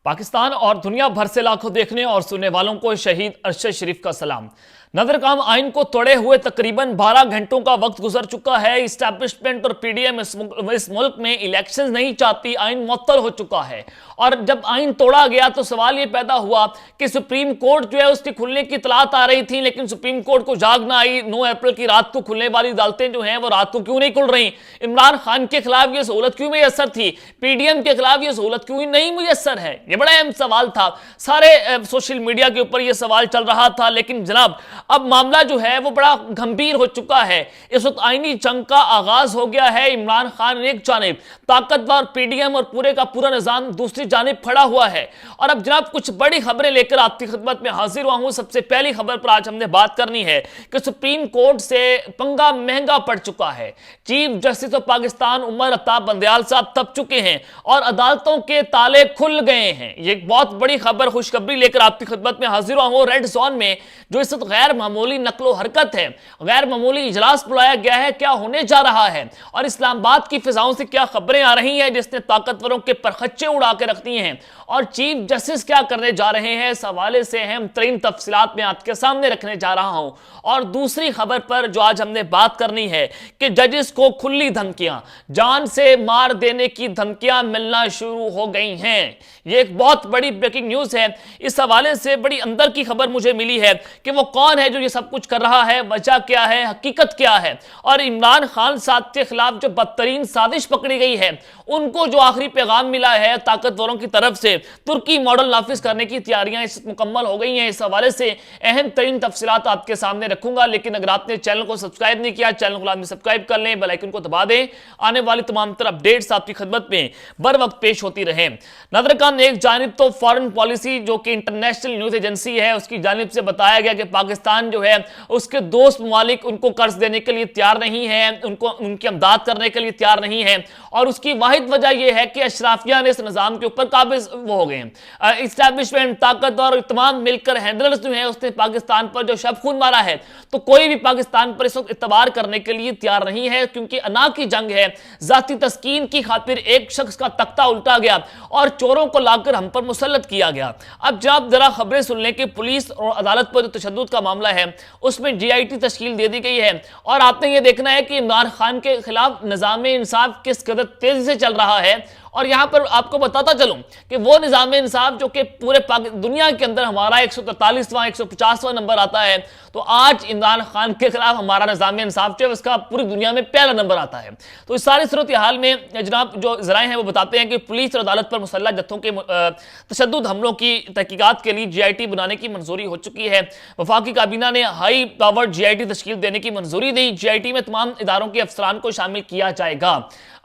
पाकिस्तान और दुनिया भर से लाखों देखने और सुनने वालों को शहीद अरशद शरीफ का सलाम। नजरकाम आइन को तोड़े हुए तकरीबन 12 घंटों का वक्त गुजर चुका है। इस्टेब्लिशमेंट और पीडीएम इस मुल्क में इलेक्शंस नहीं चाहती, आइन मुअत्तल हो चुका है। और जब आइन तोड़ा गया तो सवाल ये पैदा हुआ कि सुप्रीम कोर्ट जो है उसकी खुलने की इतलात आ रही थी, लेकिन सुप्रीम कोर्ट को जाग ना आई। 9 अप्रैल की रात को खुलने वाली अदालतें जो हैं वो रात को क्यों नहीं खुल रही? इमरान खान के खिलाफ ये सहूलत क्यों मुयस्सर थी? पीडीएम के खिलाफ ये सहूलत क्यों नहीं मुयस्सर है? ये बड़ा अहम सवाल था। सारे सोशल मीडिया के ऊपर ये सवाल चल रहा था, लेकिन जनाब अब मामला जो है वो बड़ा गंभीर हो चुका है। इस वक्त आईनी जंग का आगाज हो गया है। इमरान खान एक जानिब, ताकतवर पीडीएम और पूरे का पूरा निजाम दूसरी जानिब खड़ा हुआ है। और अब जनाब कुछ बड़ी खबरें लेकर आपकी खिदमत में हाजिर हुआ हूं। सबसे पहली खबर पर आज हमने बात करनी है कि सुप्रीम कोर्ट से पंगा महंगा पड़ चुका है। Chief justice of Pakistan Umar Ata Bandial साहब तप चुके हैं और अदालतों के ताले खुल गए हैं। ये एक बहुत बड़ी खबर, खुशखबरी लेकर आपकी खिदमत में हाजिर हुआ हूं। रेड जोन में जो इस वक्त गैर मामूली नकलो हरकत है, गैर मामूली इजलास बुलाया गया है, क्या होने जा रहा है और इस्लामाबाद की फिजाओं से क्या खबरें आ रही हैं जिसने ताकतवरों के परखच्चे उड़ा के रख दिए हैं और चीफ जस्टिस क्या करने जा रहे हैं, इस हवाले से अहम तरीन तफसीलात में आपके सामने रखने जा रहा हूं। और दूसरी खबर पर जो आज हमने बात करनी है कि जजेस को खुली धमकियां, जान से मार देने की धमकियां मिलना शुरू हो गई हैं। यह एक बहुत बड़ी ब्रेकिंग न्यूज है। इस हवाले से बड़ी अंदर की खबर मुझे मिली है कि वो कौन है जो ये सब कुछ कर रहा है, वजह क्या है, हकीकत क्या है। और इमरान खान साहब के खिलाफ जो बदतरीन साजिश पकड़ी गई है, उनको जो आखिरी पैगाम मिला है ताकतवरों की तरफ से, तुर्की मॉडल नाफिज करने की तैयारियां मुकम्मल हो गई हैं। इस हवाले से अहम तरीन तफसीलात आपके सामने रखूंगा। लेकिन अगर आपने चैनल को सब्सक्राइब नहीं किया, चैनल को लाजमी सब्सक्राइब कर लें, बेल आइकन को दबा दें। आने वाली तमाम तरह अपडेट्स आपकी खिदमत में बर वक्त पेश होती रहे। नजरकान एक जानिब तो फॉरेन पॉलिसी जो कि इंटरनेशनल न्यूज एजेंसी है उसकी जानिब से बताया गया कि पाकिस्तान जो है उसके दोस्त ममालिक उनको कर्ज देने के लिए तैयार नहीं है, उनको उनकी अमदाद करने के लिए तैयार नहीं है। और उसकी वाहिद वजह यह है कि अशराफिया ने इस निजाम के ऊपर काबिज वो हो गए हैं। इस्टेब्लिशमेंट, ताकत और तमाम मिलकर हैंडलर्स जो है उसने पाकिस्तान पर जो शब खून मारा है, तो कोई भी पाकिस्तान पर इस वक्त इतबार करने के लिए तैयार नहीं है, क्योंकि अना की जंग है। जाती तस्कीन की खातिर एक शख्स का तख्ता उल्टा गया और चोरों को लाकर हम पर मुसल्लत किया गया। अब जब जरा खबरें सुन लें कि पुलिस और अदालत पर जो तशद्दुद का मामला है उसमें जीआईटी तश्कील दे दी गई है। और आपने ये देखना है कि इमरान खान के खिलाफ निज़ाम इंसाफ किस कदर तेजी से चल रहा है। और यहां पर आपको बताता चलूं कि वो निज़ाम इंसाफ जो कि पूरे दुनिया के अंदर हमारा 143वां 150वां नंबर आता है, तो आज इमरान खान के खिलाफ हमारा निज़ाम इंसाफ जो है उसका पूरी दुनिया में पहला नंबर आता है। तो इस सारी सूरत हाल में जनाब जो ज़राए हैं वो बताते हैं कि पुलिस और अदालत पर मुसल्लह जत्थों के तशद्दुद हमलों की तहकीकात के लिए जीआईटी बनाने की मंजूरी हो चुकी है। वफाकी काबीना ने हाई पावर्ड जीआईटी तश्कील देने की मंजूरी दी। जीआईटी में तमाम इदारों के अफसरान को शामिल किया जाएगा।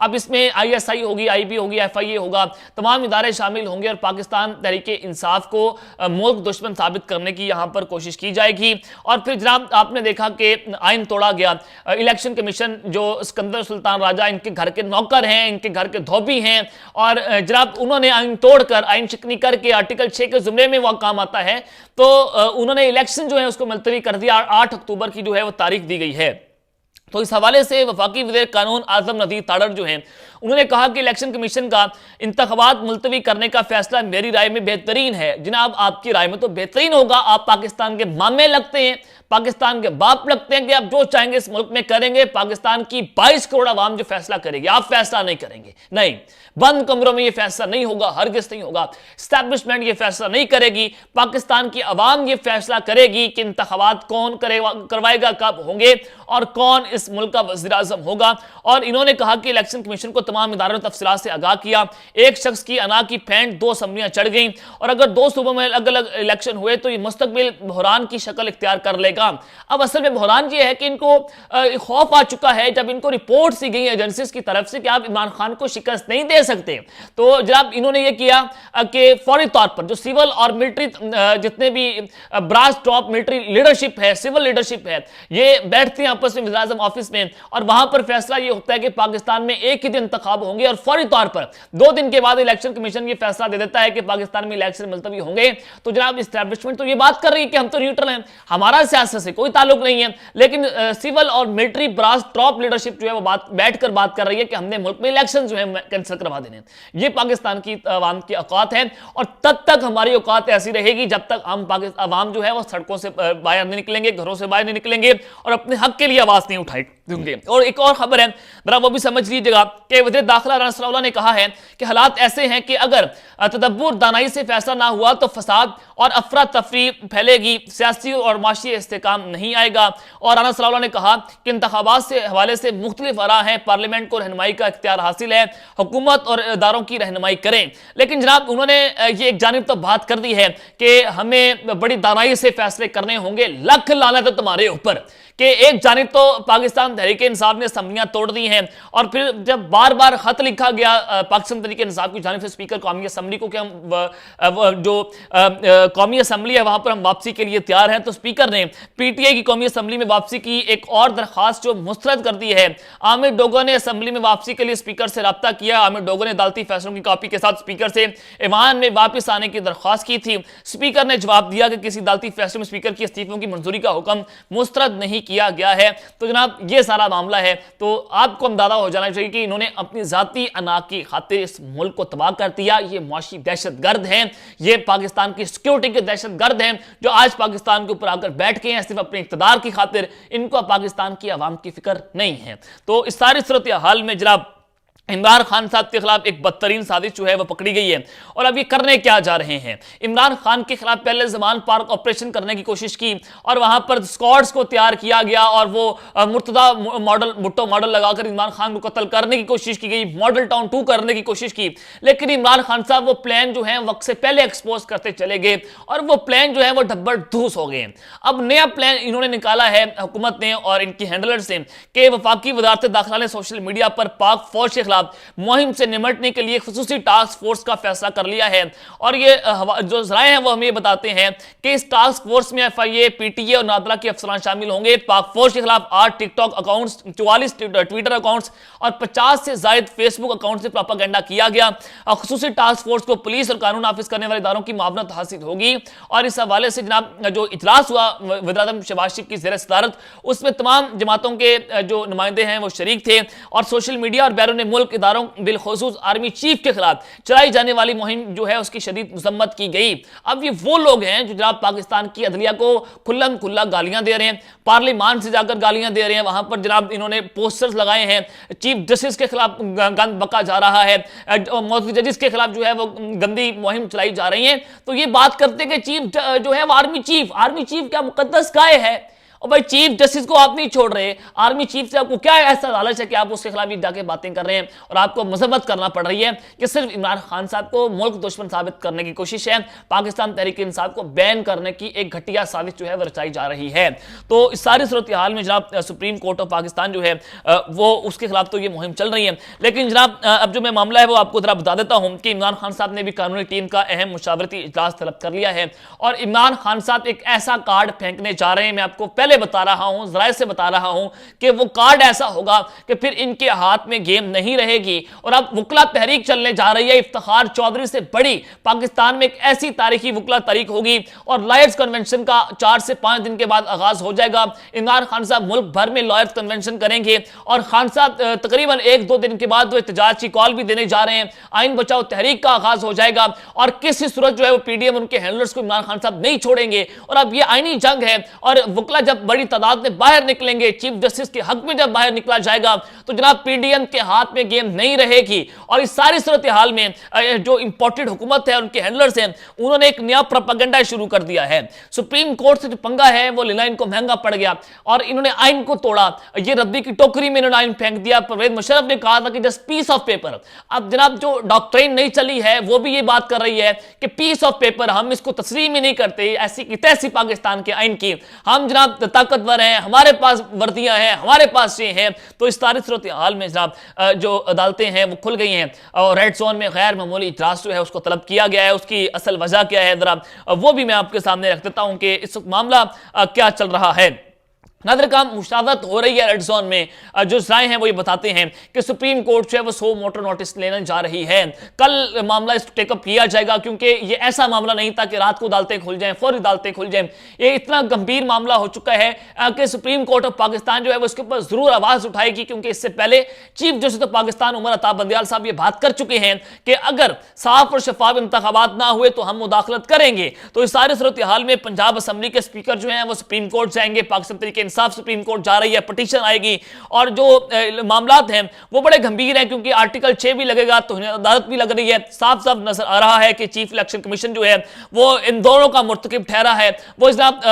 अब इसमें आईएसआई होगी, आईबी होगी, एफआईए होगा, तमाम इदारे शामिल होंगे और पाकिस्तान तहरीके इंसाफ को मुल्क दुश्मन साबित करने की यहां पर कोशिश की जाएगी। और फिर जनाब आपने देखा कि आइन तोड़ा गया। इलेक्शन कमीशन जो सिकंदर सुल्तान राजा इनके घर के नौकर हैं, इनके घर के धोबी हैं, और जनाब उन्होंने आइन तोड़कर, आइन शिकनी करके आर्टिकल 6 के जुमरे में वह काम आता है, तो उन्होंने इलेक्शन जो है उसको मुलतवी कर दिया। 8 अक्टूबर की जो है वो तारीख दी गई है। तो इस हवाले से वफाकी वज़ीर कानून आज़म नज़ीर ताड़र जो हैं उन्होंने कहा कि इलेक्शन कमीशन का इंतखाबात मुलतवी करने का फैसला मेरी राय में बेहतरीन है। जनाब आपकी राय में तो बेहतरीन होगा, आप पाकिस्तान के मामे लगते हैं, पाकिस्तान के बाप लगते हैं कि आप जो चाहेंगे इस मुल्क में करेंगे। पाकिस्तान की 22 करोड़ आवाम जो फैसला करेगी, आप फैसला नहीं करेंगे। नहीं, बंद कमरों में ये फैसला नहीं होगा, हरगिज़ नहीं होगा। एस्टैब्लिशमेंट ये फैसला नहीं करेगी, पाकिस्तान की आवाम ये फैसला करेगी कि इंतखाबात कौन करवाएगा, कब होंगे और कौन इस मुल्क का वज़ीर आज़म होगा। और इन्होंने कहा कि इलेक्शन कमीशन को तमाम इदारों ने तफसीलात से आगाह किया। एक शख्स की अना की फेंट 2 असम्बलियां चढ़ गई और अगर 2 सूबों में अलग अलग इलेक्शन हुए तो ये मुस्तकबिल बहरान की शक्ल इख्तियार कर लेगा। अब असल में बहरान ये है कि इनको खौफ आ चुका है जब इनको रिपोर्ट सी गई एजेंसीज की तरफ से कि आप इमरान खान को शिकस्त नहीं दे सकते। तो जनाब इन्होंने ये किया कि फौरी तौर पर जो सिविल और मिलिट्री जितने भी ब्रास टॉप मिलिट्री लीडरशिप है, सिविल लीडरशिप है, ये बैठते हैं आपस में वज़ीर आज़म ऑफिस में और वहां पर फैसला ये होता है कि पाकिस्तान में एक ही दिन इंतखाब होंगे और फौरी तौर पर 2 दिन के बाद इलेक्शन कमीशन ये फैसला दे देता है कि पाकिस्तान में इलेक्शन मुलतवी होंगे, तो जनाब इस्टेब्लिशमेंट तो ये बात कर रही है कि हम तो न्यूट्रल हैं, हमारा सियासत से कोई ताल्लुक नहीं है, लेकिन सिविल और मिलिट्री ब्रास टॉप लीडरशिप जो है वो बैठकर बात कर रही है कि हमने मुल्क में इलेक्शन जो है कैंसिल करवा देने। ये पाकिस्तान की अवाम की औकात है और तब तक हमारी औकात ऐसी रहेगी जब तक हम अवाम जो है वो सड़कों से बाहर नहीं निकलेंगे, घरों से बाहर नहीं निकलेंगे और अपने हक के लिए आवाज नहीं उठाएंगे। और एक और खबर है, जरा वो भी समझ लीजिएगा कि वज़ीर दाखिला राना सलाउल्लाह ने कहा है कि हालात ऐसे हैं कि अगर तदब्बुर दानाई से फैसला ना हुआ तो फसाद और अफरा तफरी फैलेगी, सियासी और माशी इस्तेकाम नहीं आएगा। और राना सलाउल्लाह ने कहा कि इंतखाबात से हवाले से मुख्तलिफ आरा हैं, पार्लियामेंट को रहनुमाई का इख्तियार हासिल है, हुकूमत और इदारों की रहनुमाई करें। लेकिन जनाब उन्होंने ये एक जानिब तो बात कर दी है कि हमें बड़ी दानाई से फैसले करने होंगे। लख लानत है तुम्हारे ऊपर कि एक जानिब तो पाकिस्तान तहरीक इंसाफ ने असम्बलियां तोड़ दी हैं और फिर जब बार बार खत लिखा गया पाकिस्तान तहरीक इंसाफ की जानिब से स्पीकर कौमी असम्बली को कि हम जो कौमी असम्बली है वहां पर हम वापसी के लिए तैयार हैं, तो स्पीकर ने पीटीआई की कौमी असम्बली में वापसी की एक और दरखास्त जो मुस्तरद कर दी है। आमिर डोगो ने असम्बली में वापसी के लिए स्पीकर से रब्ता किया। आमिर डोगो ने अदालती फैसलों की कॉपी के साथ स्पीकर से ईवान में वापस आने की दरख्वास्त की थी। स्पीकर ने जवाब दिया कि किसी अदालती फैसले में स्पीकर की इस्तीफों की मंजूरी का हुक्म मुस्तरद नहीं किया गया है। तो जनाब ये सारा मामला है, तो आपको अंदाजा हो जाना चाहिए कि इन्होंने अपनी जाती अना की खातिर इस मुल्क को तबाह कर दिया। ये मुआशी दहशतगर्द हैं, ये पाकिस्तान की सिक्योरिटी के दहशतगर्द हैं जो आज पाकिस्तान के ऊपर आकर बैठ गए हैं सिर्फ अपने इख्तिदार की खातिर। इनको पाकिस्तान की आवाम की फिक्र नहीं है। तो इस सारी सूरत हाल में जनाब इमरान खान साहब के खिलाफ एक बदतरीन साजिश जो है वो पकड़ी गई है। और अब ये करने क्या जा रहे हैं, इमरान खान के खिलाफ पहले जमान पार्क ऑपरेशन करने की कोशिश की और वहां पर स्क्वाड्स को तैयार किया गया और वो मुर्तदा मॉडल भुट्टो मॉडल लगाकर इमरान खान को कत्ल करने की कोशिश की गई, मॉडल टाउन 2 करने की कोशिश की। लेकिन इमरान खान साहब वो प्लान जो है वक्त से पहले एक्सपोज करते चले गए और वो प्लान जो है वो डब्बर धूस हो गए। अब नया प्लान इन्होंने निकाला है हुकूमत ने और इनकी हैंडलर्स ने कि वफाकी वज़ारत दाखिला ने सोशल मीडिया पर पाक फौज के मुहिम से निमटने के लिए खुसूसी टास्क फोर्स का फैसला कर लिया है। और ये जो ज़राए हैं वो हमें बताते हैं कि इस टास्क फोर्स में एफआईए, पीटीए और नादरा के अफसरान शामिल होंगे। पाक फौज के खिलाफ 8 टिकटॉक अकाउंट्स, 44 ट्विटर अकाउंट्स और 50 से ज्यादा फेसबुक अकाउंट से प्रोपेगेंडा किया गया। खुसूसी टास्क फोर्स को पुलिस और कानून नाफिज करने वाले इदारों की मावनत हासिल होगी। और इस हवाले से जनाब जो इजलास हुआ वज़ीर-ए-आज़म शहबाज शरीफ की ज़ेर सदारत, उसमें तमाम जमातों के जो नुमाइंदे हैं वो शरीक थे और सोशल मीडिया और बैरून मुल्क इदारों बिलखुसूस आर्मी चीफ के खिलाफ चलाई जाने वाली मुहिम जो है उसकी शदीद मजम्मत की गई। अब ये वो लोग हैं जो जनाब पाकिस्तान की अदलिया को खुल्लम खुल्ला गालियां दे रहे हैं, पार्लियामान से जाकर गालियां दे रहे हैं। वहां पर जनाब इन्होंने पोस्टर्स लगाए हैं, चीफ जस्टिस के खिलाफ गंद बका जा रहा है, मौजूदा जजेस के खिलाफ जो है वो गंदी मुहिम चलाई जा रही है। तो ये बात करते कि चीफ जो है वो आर्मी चीफ क्या मुकद्दस गाय है? और भाई चीफ जस्टिस को आप नहीं छोड़ रहे, आर्मी चीफ से आपको क्या ऐसा लालच है कि आप उसके खिलाफ जाके बातें कर रहे हैं और आपको मजम्मत करना पड़ रही है कि सिर्फ इमरान खान साहब को मुल्क दुश्मन साबित करने की कोशिश है, पाकिस्तान तहरीक इंसाफ को बैन करने की एक घटिया साजिश जो है वो रचाई जा रही है। तो इस सारी सूरत हाल में जनाब सुप्रीम कोर्ट ऑफ पाकिस्तान जो है वो उसके खिलाफ तो ये मुहिम चल रही है। लेकिन जनाब अब जो मैं मामला है वो आपको जरा बता देता हूं कि इमरान खान साहब ने भी कानूनी टीम का अहम मुशावरती इजलास तलब कर लिया है और इमरान खान साहब एक ऐसा कार्ड फेंकने जा रहे हैं, मैं आपको पहले बता रहा हूं, ज़राए से बता रहा हूं कि वो कार्ड ऐसा होगा कि फिर इनके हाथ में गेम नहीं रहेगी। और अब वकला तहरीक चलने जा रही है, इफ्तिखार चौधरी से बड़ी पाकिस्तान में एक ऐसी तारीखी वकला तारीख होगी और लॉयर्स कन्वेंशन का 4 से 5 दिन के बाद आगाज हो जाएगा। इमरान खान साहब मुल्क भर में लॉयर्स कन्वेंशन करेंगे और खान साहब तकरीबन 1-2 दिन के बाद वो एहतजाज की कॉल भी देने जा रहे हैं। आइन बचाओ तहरीक का आगाज हो जाएगा और किसी सूरत जो है वो पीडीएम उनके हैंडलर्स को इमरान खान साहब नहीं छोड़ेंगे। और अब ये आईनी जंग है और वकला जब बड़ी तादाद में बाहर निकलेंगे, चीफ जस्टिस के हक में जब बाहर निकला जाएगा तो जनाब पीडीएम के हाथ में गेम नहीं रहेगी। और इस सारी सूरत हाल में जो इंपोर्टेड हुकूमत है, उनके हैंडलर्स हैं, उन्होंने एक नया प्रोपेगेंडा शुरू कर दिया है। सुप्रीम कोर्ट से जो पंगा है वो लीला इनको महंगा पड़ गया और इन्होंने आइन को तोड़ा। ये रद्दी की टोकरी में इन्होंने आइन फेंक दिया। परवेज मुशर्रफ ने कहा था कि जस्ट पीस ऑफ पेपर। अब जनाब जो डॉक्ट्रिन नहीं चली है वो भी ये बात कर रही है कि पीस ऑफ पेपर, हम इसको तस्लीम ही नहीं करते ऐसी की तैसी पाकिस्तान के आइन की। हम जनाब ताकतवर हैं, हमारे पास वर्दियां हैं, हमारे पास ये हैं। तो इस सारी सूरत हाल में जनाब जो अदालतें हैं वो खुल गई हैं और रेड जोन में गैर मामूली इजलास जो है उसको तलब किया गया है। उसकी असल वजह क्या है जरा वो भी मैं आपके सामने रख देता हूं कि इस मामला क्या चल रहा है। नादर काम मुशावरत हो रही है रेड जोन में। जो राय हैं वो ये बताते हैं कि सुप्रीम कोर्ट जो है वो 100 मोटर नोटिस लेने जा रही है। कल मामला इस टेकअप किया जाएगा, क्योंकि ये ऐसा मामला नहीं था कि रात को अदालतें खुल जाएं, फौरी अदालतें खुल जाएं। ये इतना गंभीर मामला हो चुका है कि सुप्रीम कोर्ट ऑफ पाकिस्तान जो है वो इसके ऊपर जरूर आवाज उठाएगी, क्योंकि इससे पहले chief justice of Pakistan Umar Ata Bandial साहब ये बात कर चुके हैं कि अगर साफ और शफाफ इंतखाबात ना हुए तो हम मुदाखलत करेंगे। तो इस सारी सूरत हाल में पंजाब असम्बली के स्पीकर जो हैं वो सुप्रीम कोर्ट जाएंगे, पाकिस्तान तहरीक इंसाफ सुप्रीम कोर्ट जा रही है, पिटीशन आएगी, और जो मामलात हैं वो बड़े गंभीर हैं, क्योंकि आर्टिकल 6 भी लगेगा, तो अदालत भी लग रही है। साफ साफ नजर आ रहा है कि चीफ इलेक्शन कमीशन जो है वो इन दोनों का मुर्तकिब ठहरा है। वो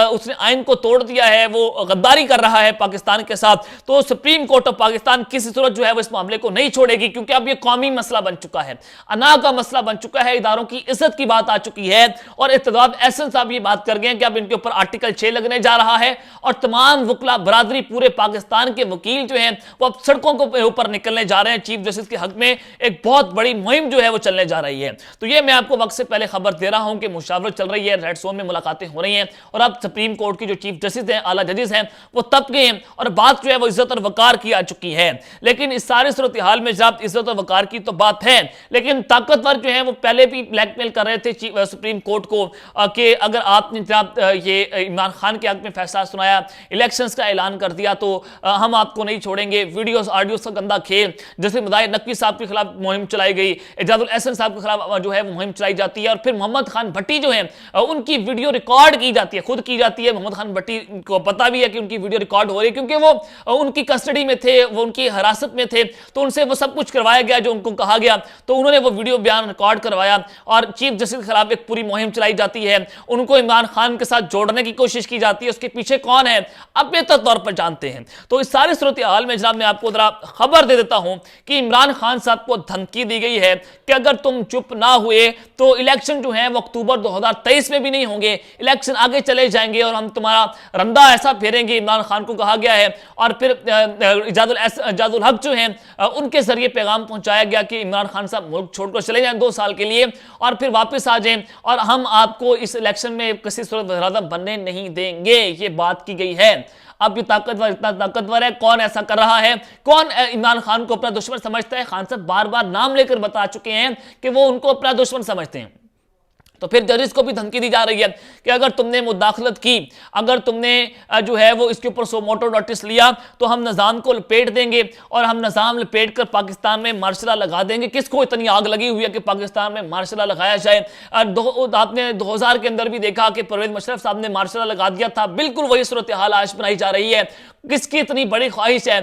उसने आइन को तोड़ दिया है, वो गद्दारी कर रहा है पाकिस्तान के साथ। तो सुप्रीम कोर्ट ऑफ पाकिस्तान किसी सूरत जो है वो इस मामले को नहीं छोड़ेगी, क्योंकि अब ये कौमी मसला बन चुका है, अना का मसला बन चुका है, इदारों की इज्जत की बात आ चुकी है। और इत्तेदाद एहसन साहब ये बात कर गए हैं कि अब इनके ऊपर आर्टिकल 6 लगने जा रहा है, और तमाम वकला बरादरी पूरे पाकिस्तान के वकील जो हैं वो अब सड़कों के ऊपर निकलने जा रहे हैं। चीफ जस्टिस के हक में एक बहुत बड़ी मुहिम जो है वो चलने जा रही है। तो ये मैं आपको वक्त से पहले खबर दे रहा हूं कि मुशावरत चल रही है, रेड जोन में मुलाकातें हो रही हैं, और अब सुप्रीम कोर्ट की जो चीफ जस्टिस हैं, आला जजेस हैं, वो तब गए हैं, और बात जो है वो इज्जत और वकार की आ चुकी है। लेकिन इस सारे सूरत हाल में जब इज्जत और वकार की तो बात है, लेकिन ताकतवर जो है वो पहले भी ब्लैकमेल कर रहे थे सुप्रीम कोर्ट को कि अगर आपने जनाब ये इमरान खान के हक में फैसला सुनाया, इलेक्शंस का ऐलान कर दिया, तो हम आपको नहीं छोड़ेंगे। वीडियोस ऑडियोस का गंदा खेल, जैसे मदाहिर नकवी साहब के खिलाफ मुहिम चलाई गई, एजाजुल एहसन साहब के खिलाफ जो है मुहिम चलाई जाती है, और फिर मोहम्मद खान भट्टी जो है उनकी वीडियो रिकॉर्ड की जाती है, खुद की जाती है। मोहम्मद खान भट्टी को पता भी है कि उनकी वीडियो रिकॉर्ड हो रही है, क्योंकि वो उनकी कस्टडी में थे, वो उनकी हिरासत में थे, तो उनसे वो सब कुछ करवाया गया जो उनको कहा गया। तो उन्होंने वो वीडियो बयान रिकॉर्ड करवाया, और चीफ जस्टिस के खिलाफ एक पूरी मुहिम चलाई जाती है, उनको इमरान खान के साथ जोड़ने की कोशिश की जाती है। उसके पीछे कौन है अब बेहतर तौर पर जानते हैं। तो इस सारी सूरत हाल में जनाब मैं आपको जरा खबर दे देता हूं कि इमरान खान साहब को धमकी दी गई है कि अगर तुम चुप ना हुए तो इलेक्शन जो है वो अक्टूबर 2023 में भी नहीं होंगे, इलेक्शन आगे चले जाएंगे और हम तुम्हारा रंदा ऐसा फेरेंगे, इमरान खान को कहा गया है। और फिर इजाजुल हक जो हैं उनके जरिए पैगाम पहुंचाया गया कि इमरान खान साहब मुल्क छोड़कर चले जाएं 2 साल के लिए, और फिर वापस आ जाएं, और हम आपको इस इलेक्शन में किसी सूरत वज़ीर-ए-आज़म बनने नहीं देंगे। ये बात की गई है। अब ये ताकतवर इतना ताकतवर है, कौन ऐसा कर रहा है, कौन इमरान खान को अपना दुश्मन समझता है? खान साहब बार बार नाम लेकर बता चुके हैं कि वो उनको अपना दुश्मन समझते हैं। तो फिर जजेस को भी धमकी दी जा रही है कि अगर तुमने मुदाखलत की, अगर तुमने जो है वो इसके ऊपर 100 मोटर नोटिस लिया, तो हम निज़ाम को लपेट देंगे, और हम निज़ाम लपेट कर पाकिस्तान में मार्शल लगा देंगे। किसको इतनी आग लगी हुई है कि पाकिस्तान में मार्शल लगाया जाए? आपने 2000 के अंदर भी देखा कि परवेज मुशर्रफ साहब ने मार्शल लगा दिया था। बिल्कुल वही सूरत हाल आज बनाई जा रही है। किसकी इतनी बड़ी ख्वाहिश है,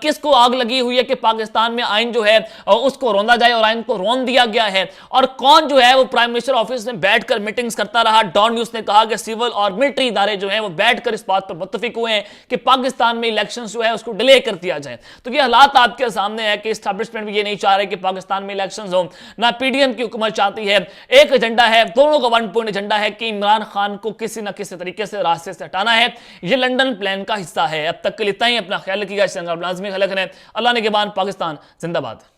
किसको आग लगी हुई है कि पाकिस्तान में आइन जो है उसको रोंदा जाए, और आइन को रोन दिया गया है? और कौन जो है वो प्राइम मिनिस्टर ऑफिस में बैठकर मीटिंग्स करता रहा? डॉन न्यूज़ ने कहा कि सिविल और मिलिट्री इदारे जो हैं वो बैठकर इस बात पर मुत्तफिक हुए हैं कि पाकिस्तान में इलेक्शंस जो है उसको डिले कर दिया जाए। तो ये हालात आपके सामने है कि एस्टैब्लिशमेंट भी ये नहीं चाह रहे कि पाकिस्तान में इलेक्शंस हो, ना पीडीएम की हुकूमत चाहती है। एक एजेंडा है, दोनों का 1 पॉइंट एजेंडा है कि इमरान खान को किसी ना किसी तरीके से रास्ते से हटाना है। ये लंदन प्लान का हिस्सा है। अब तक के लिए इतना ही। अपना ख्याल रखिएगा। लाजमी खलक रहे। अल्लाह ने के बाद पाकिस्तान जिंदाबाद।